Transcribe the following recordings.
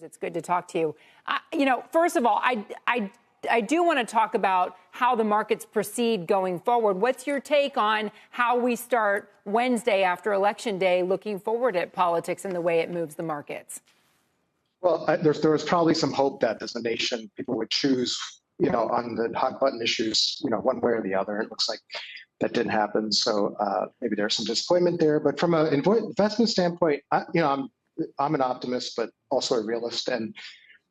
It's good to talk to you. First of all, I do want to talk about how the markets proceed going forward. What's your take on how we start Wednesday after Election Day, looking forward at politics and the way it moves the markets? Well, there was probably some hope that as a nation, people would choose, on the hot button issues, one way or the other. It looks like that didn't happen. So maybe there's some disappointment there. But from an investment standpoint, I'm an optimist, but also a realist. And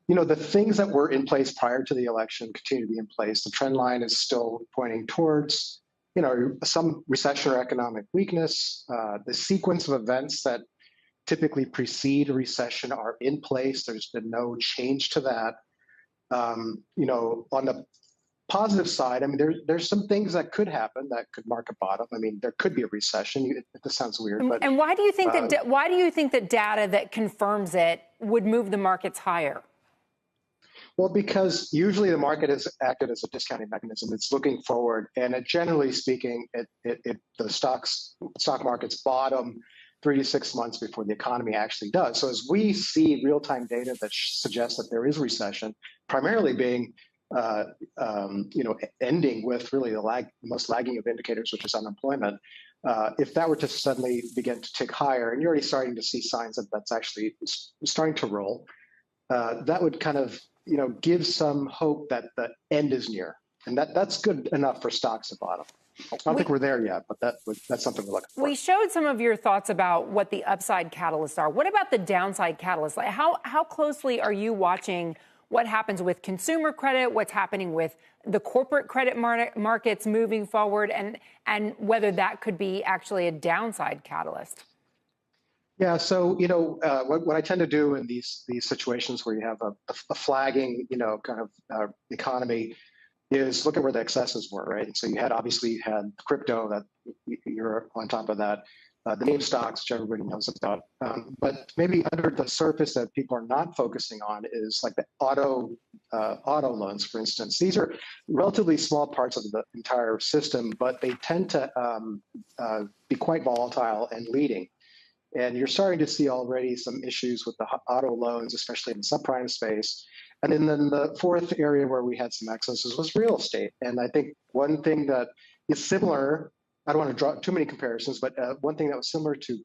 the things that were in place prior to the election continue to be in place. The trend line is still pointing towards, some recession or economic weakness. The sequence of events that typically precede a recession are in place. There's been no change to that. On the positive side, there's some things that could happen that could mark a bottom. There could be a recession. This sounds weird, but and why do you think that data that confirms it would move the markets higher? Well, because usually the market is acted as a discounting mechanism. It's looking forward, and generally speaking, the stock markets bottom 3 to 6 months before the economy actually does. So as we see real-time data that suggests that there is recession, primarily being ending with really the most lagging of indicators, which is unemployment. If that were to suddenly begin to tick higher, and you're already starting to see signs that that's actually starting to roll, that would kind of give some hope that the end is near, and that's good enough for stocks to bottom. I don't think we're there yet, but that's something we're looking for. We showed some of your thoughts about what the upside catalysts are. What about the downside catalysts? How closely are you watching what happens with consumer credit, what's happening with the corporate credit markets moving forward, and whether that could be actually a downside catalyst? Yeah, so what I tend to do in these situations where you have a flagging kind of economy is look at where the excesses were, right? And so you had crypto that you're on top of that, the name stocks, which everybody knows about. But maybe under the surface that people are not focusing on is like the auto loans, for instance. These are relatively small parts of the entire system, but they tend to be quite volatile and leading. And you're starting to see already some issues with the auto loans, especially in the subprime space. And then the fourth area where we had some excesses was real estate. And I think one thing that is similar, I don't want to draw too many comparisons, but one thing that was similar to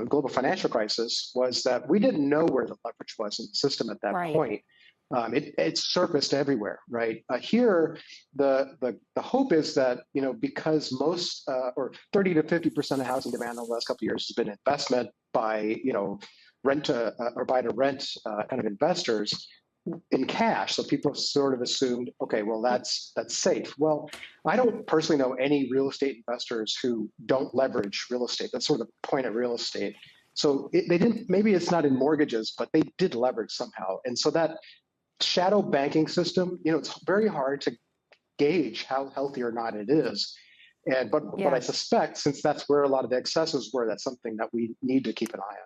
global financial crisis was that we didn't know where the leverage was in the system at that point. It surfaced everywhere, right? Here, the hope is that because most or 30 to 50% of housing demand over the last couple of years has been investment by rent to or buy to rent kind of investors in cash. So people sort of assumed, okay, well that's safe. Well, I don't personally know any real estate investors who don't leverage real estate. That's sort of the point of real estate. So they didn't. Maybe it's not in mortgages, but they did leverage somehow. And so that shadow banking system, it's very hard to gauge how healthy or not it is. But I suspect, since that's where a lot of the excesses were, that's something that we need to keep an eye on.